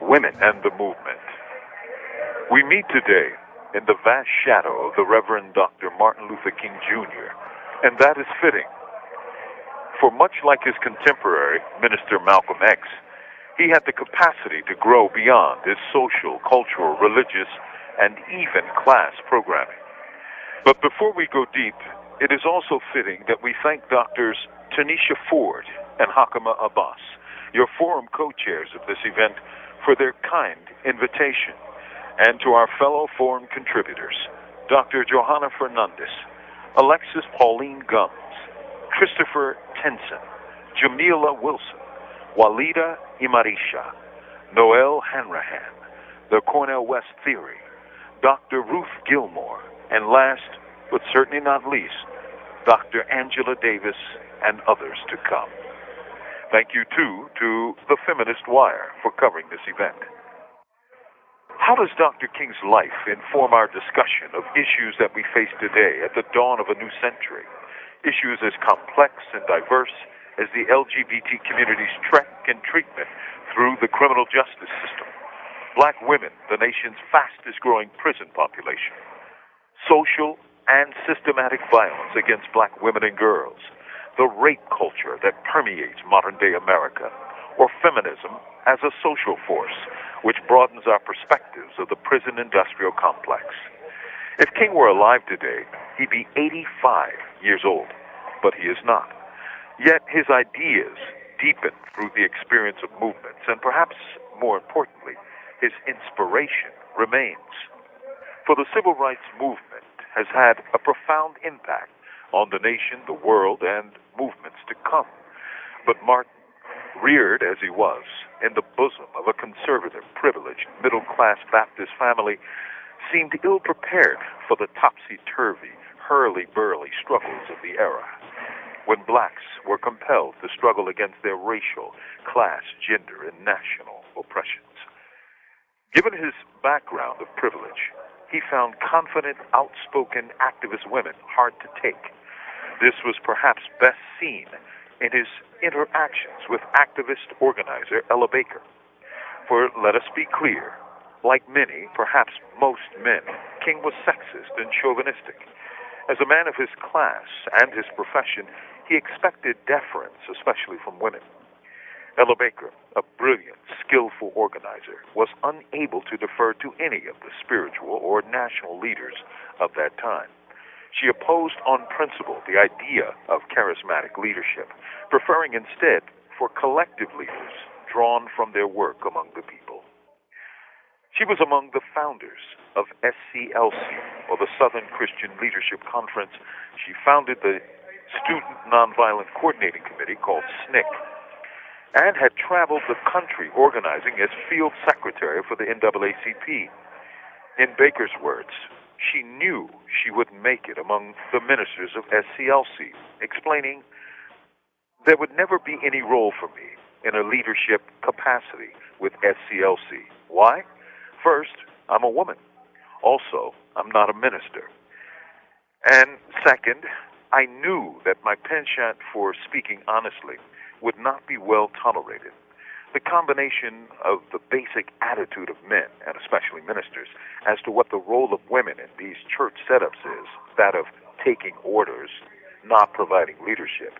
Women and the Movement. We meet today in the vast shadow of the Reverend Dr. Martin Luther King Jr., and that is fitting. For much like his contemporary, Minister Malcolm X, he had the capacity to grow beyond his social, cultural, religious, and even class programming. But before we go deep, it is also fitting that we thank Doctors Tanisha Ford and Hakama Abbas, your forum co-chairs of this event, for their kind invitation, and to our fellow forum contributors, Dr. Johanna Fernandez, Alexis Pauline Gums, Christopher Tenson, Jamila Wilson, Walida Imarisha, Noel Hanrahan, the Cornell West Theory, Dr. Ruth Gilmore, and last, but certainly not least, Dr. Angela Davis and others to come. Thank you, too, to the Feminist Wire for covering this event. How does Dr. King's life inform our discussion of issues that we face today at the dawn of a new century? Issues as complex and diverse as the LGBT community's trek and treatment through the criminal justice system, black women, the nation's fastest growing prison population, social and systematic violence against black women and girls, the rape culture that permeates modern-day America, or feminism as a social force which broadens our perspectives of the prison industrial complex. If King were alive today, he'd be 85 years old, but he is not. Yet his ideas deepen through the experience of movements, and perhaps more importantly, his inspiration remains. For the civil rights movement has had a profound impact on the nation, the world, and movements to come. But Martin, reared as he was in the bosom of a conservative, privileged, middle-class Baptist family, seemed ill-prepared for the topsy-turvy, hurly-burly struggles of the era, when blacks were compelled to struggle against their racial, class, gender, and national oppressions. Given his background of privilege, he found confident, outspoken activist women hard to take. This was perhaps best seen in his interactions with activist organizer Ella Baker. For let us be clear, like many, perhaps most men, King was sexist and chauvinistic. As a man of his class and his profession, he expected deference, especially from women. Ella Baker, a brilliant, skillful organizer, was unable to defer to any of the spiritual or national leaders of that time. She opposed on principle the idea of charismatic leadership, preferring instead for collective leaders drawn from their work among the people. She was among the founders of SCLC, or the Southern Christian Leadership Conference. She founded the Student Nonviolent Coordinating Committee, called SNCC, and had traveled the country organizing as field secretary for the NAACP. In Baker's words, she knew she wouldn't make it among the ministers of SCLC, explaining, "There would never be any role for me in a leadership capacity with SCLC. Why? First, I'm a woman. Also, I'm not a minister. And second, I knew that my penchant for speaking honestly would not be well tolerated. The combination of the basic attitude of men, and especially ministers, as to what the role of women in these church setups is, that of taking orders, not providing leadership,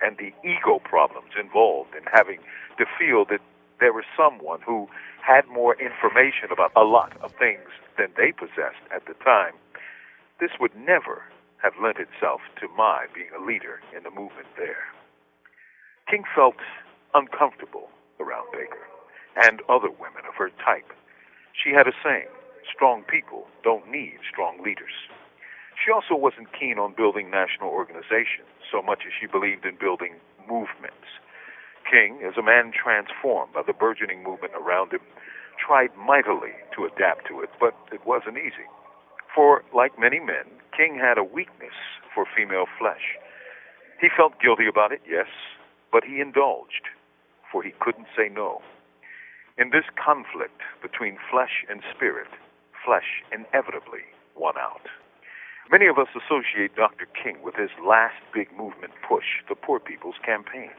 and the ego problems involved in having to feel that there was someone who had more information about a lot of things than they possessed at the time, this would never have lent itself to my being a leader in the movement there." King felt uncomfortable around Baker and other women of her type. She had a saying, "Strong people don't need strong leaders." She also wasn't keen on building national organizations so much as she believed in building movements. King, as a man transformed by the burgeoning movement around him, tried mightily to adapt to it, but it wasn't easy. For, like many men, King had a weakness for female flesh. He felt guilty about it, yes, but he indulged, for he couldn't say no. In this conflict between flesh and spirit, flesh inevitably won out. Many of us associate Dr. King with his last big movement push, the Poor People's Campaign.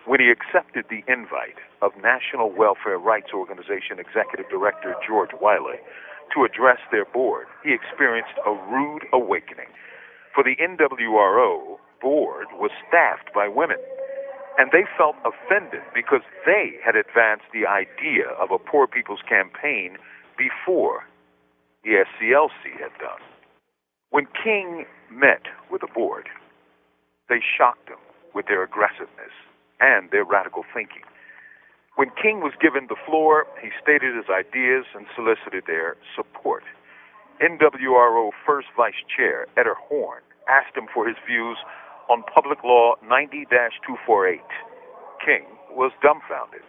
When he accepted the invite of National Welfare Rights Organization Executive Director George Wiley to address their board, he experienced a rude awakening. For the NWRO board was staffed by women, and they felt offended because they had advanced the idea of a Poor People's Campaign before the SCLC had done. When King met with the board, they shocked him with their aggressiveness and their radical thinking. When King was given the floor, he stated his ideas and solicited their support. NWRO First Vice Chair Eder Horn asked him for his views on Public Law 90-248. King was dumbfounded.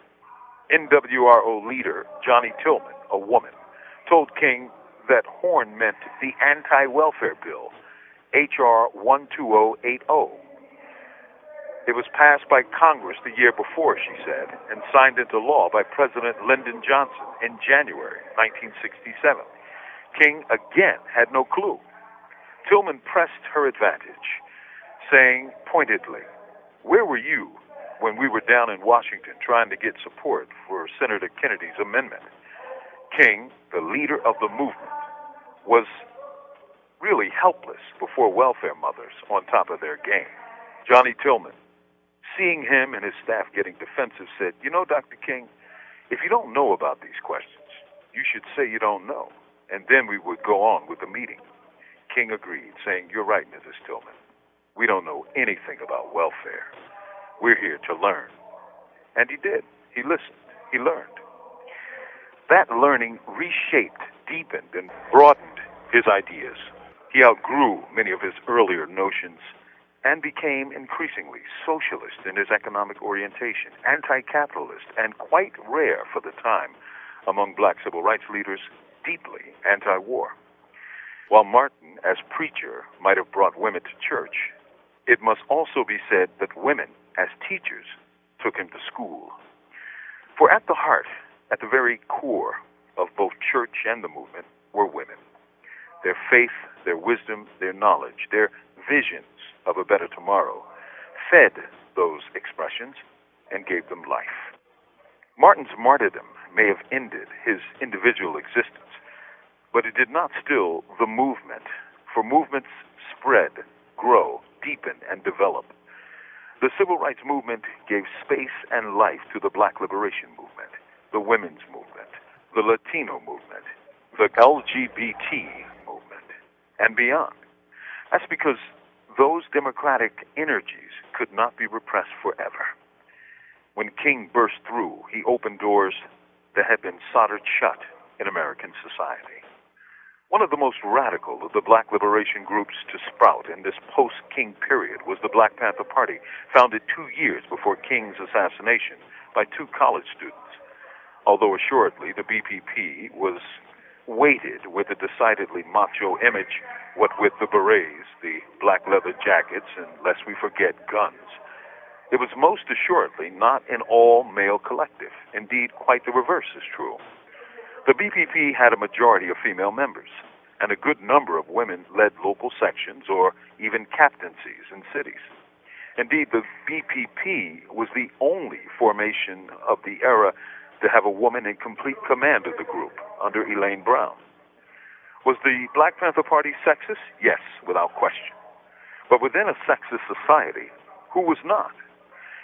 NWRO leader Johnny Tillman, a woman, told King that Horn meant the Anti-Welfare Bill, H.R. 12080. It was passed by Congress the year before, she said, and signed into law by President Lyndon Johnson in January 1967. King again had no clue. Tillman pressed her advantage, saying pointedly, "Where were you when we were down in Washington trying to get support for Senator Kennedy's amendment?" King, the leader of the movement, was really helpless before welfare mothers on top of their game. Johnny Tillman, seeing him and his staff getting defensive, said, "You know, Dr. King, if you don't know about these questions, you should say you don't know, and then we would go on with the meeting." King agreed, saying, "You're right, Mrs. Tillman. We don't know anything about welfare. We're here to learn." And he did. He listened. He learned. That learning reshaped, deepened, and broadened his ideas. He outgrew many of his earlier notions and became increasingly socialist in his economic orientation, anti-capitalist, and quite rare for the time among black civil rights leaders, deeply anti-war. While Martin, as preacher, might have brought women to church, it must also be said that women, as teachers, took him to school. For at the heart, at the very core of both church and the movement, were women. Their faith, their wisdom, their knowledge, their visions of a better tomorrow fed those expressions and gave them life. Martin's martyrdom may have ended his individual existence, but it did not still the movement, for movements spread, grow, deepen, and develop. The civil rights movement gave space and life to the black liberation movement, the women's movement, the Latino movement, the LGBT movement, and beyond. That's because those democratic energies could not be repressed forever. When King burst through, he opened doors that had been soldered shut in American society. One of the most radical of the black liberation groups to sprout in this post-King period was the Black Panther Party, founded 2 years before King's assassination by 2 college students. Although assuredly the BPP was weighted with a decidedly macho image, what with the berets, the black leather jackets, and lest we forget, guns. It was most assuredly not an all-male collective. Indeed, quite the reverse is true. The BPP had a majority of female members, and a good number of women led local sections or even captaincies in cities. Indeed, the BPP was the only formation of the era to have a woman in complete command of the group under Elaine Brown. Was the Black Panther Party sexist? Yes, without question. But within a sexist society, who was not?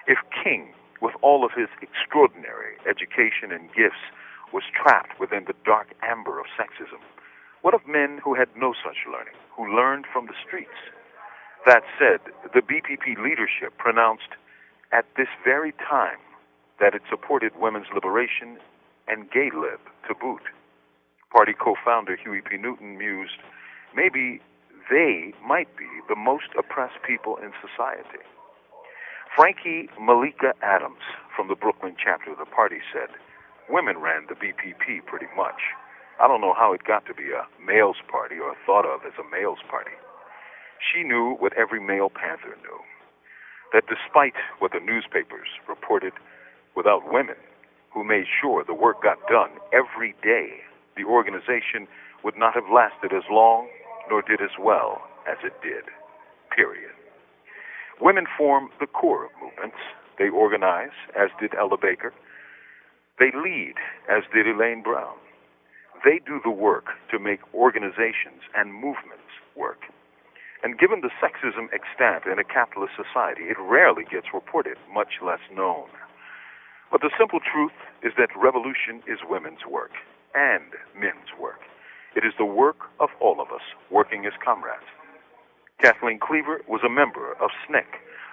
If King, with all of his extraordinary education and gifts, was trapped within the dark amber of sexism, what of men who had no such learning, who learned from the streets? That said, the BPP leadership pronounced at this very time that it supported women's liberation and gay lib to boot. Party co-founder Huey P. Newton mused, maybe they might be the most oppressed people in society. Frankie Malika Adams from the Brooklyn chapter of the party said, women ran the BPP pretty much. I don't know how it got to be a male's party or thought of as a male's party. She knew what every male Panther knew, that despite what the newspapers reported, without women who made sure the work got done every day, the organization would not have lasted as long nor did as well as it did, period. Women form the core of movements. They organize, as did Ella Baker. They lead, as did Elaine Brown. They do the work to make organizations and movements work. And given the sexism extant in a capitalist society, it rarely gets reported, much less known. But the simple truth is that revolution is women's work and men's work. It is the work of all of us, working as comrades. Kathleen Cleaver was a member of SNCC,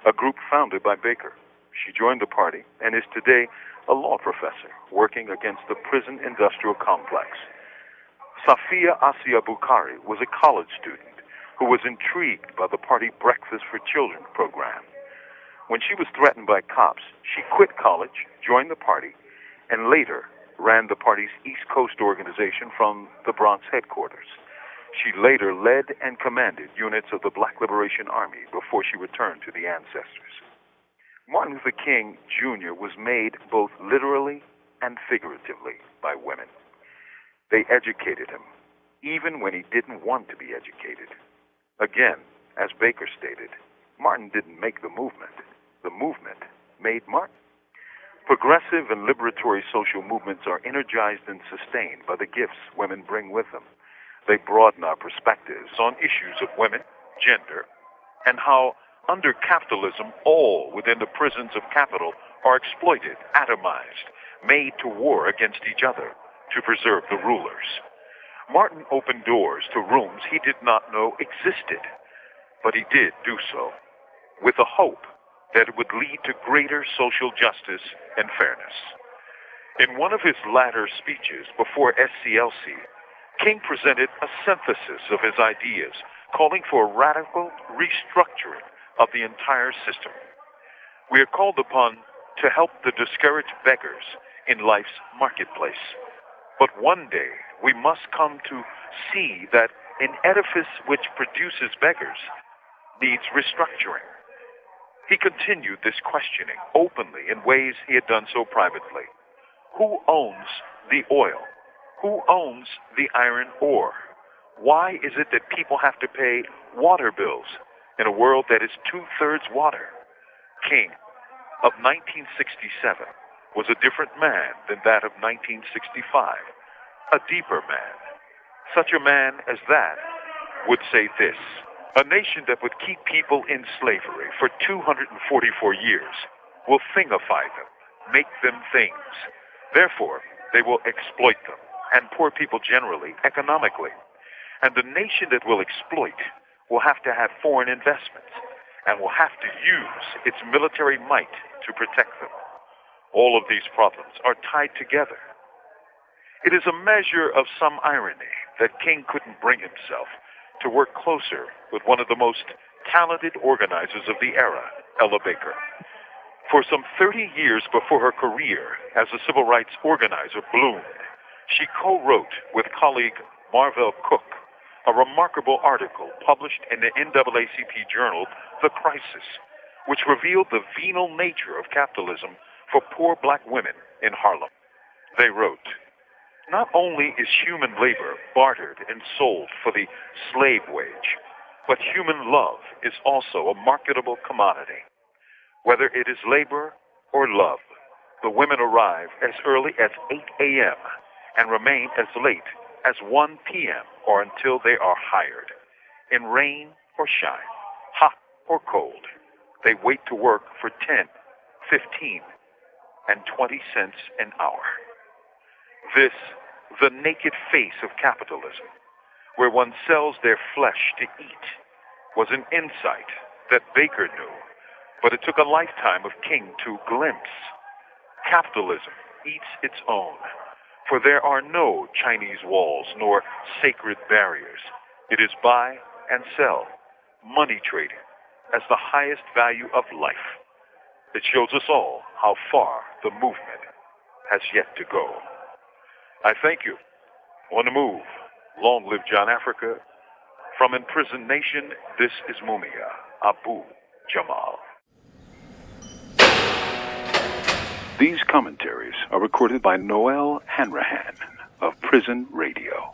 a group founded by Baker. She joined the party and is today a law professor working against the prison industrial complex. Safia Asia Bukhari was a college student who was intrigued by the party Breakfast for Children program. When she was threatened by cops, she quit college, joined the party, and later ran the party's East Coast organization from the Bronx headquarters. She later led and commanded units of the Black Liberation Army before she returned to the ancestors. Martin Luther King Jr. was made both literally and figuratively by women. They educated him, even when he didn't want to be educated. Again, as Baker stated, Martin didn't make the movement made Martin. Progressive and liberatory social movements are energized and sustained by the gifts women bring with them. They broaden our perspectives on issues of women, gender, and how under capitalism all within the prisons of capital are exploited, atomized, made to war against each other to preserve the rulers. Martin opened doors to rooms he did not know existed, but he did do so with a hope that it would lead to greater social justice and fairness. In one of his latter speeches before SCLC, King presented a synthesis of his ideas, calling for a radical restructuring of the entire system. We are called upon to help the discouraged beggars in life's marketplace. But one day, we must come to see that an edifice which produces beggars needs restructuring. He continued this questioning openly in ways he had done so privately. Who owns the oil? Who owns the iron ore? Why is it that people have to pay water bills in a world that is 2/3 water? King of 1967 was a different man than that of 1965, a deeper man. Such a man as that would say this: a nation that would keep people in slavery for 244 years will thingify them, make them things. Therefore, they will exploit them, and poor people generally, economically. And the nation that will exploit will have to have foreign investments and will have to use its military might to protect them. All of these problems are tied together. It is a measure of some irony that King couldn't bring himself to work closer with one of the most talented organizers of the era, Ella Baker. For some 30 years before her career as a civil rights organizer bloomed, she co-wrote with colleague Marvell Cook a remarkable article published in the NAACP journal, The Crisis, which revealed the venal nature of capitalism for poor black women in Harlem. They wrote, "Not only is human labor bartered and sold for the slave wage, but human love is also a marketable commodity. Whether it is labor or love, the women arrive as early as 8 a.m. and remain as late as 1 p.m. or until they are hired. In rain or shine, hot or cold, they wait to work for 10, 15, and 20 cents an hour." This, the naked face of capitalism, where one sells their flesh to eat, was an insight that Baker knew, but it took a lifetime of King to glimpse. Capitalism eats its own, for there are no Chinese walls nor sacred barriers. It is buy and sell, money trading, as the highest value of life. It shows us all how far the movement has yet to go. I thank you. On the move. Long live John Africa. From Imprisoned Nation, this is Mumia, Abu Jamal. These commentaries are recorded by Noel Hanrahan of Prison Radio.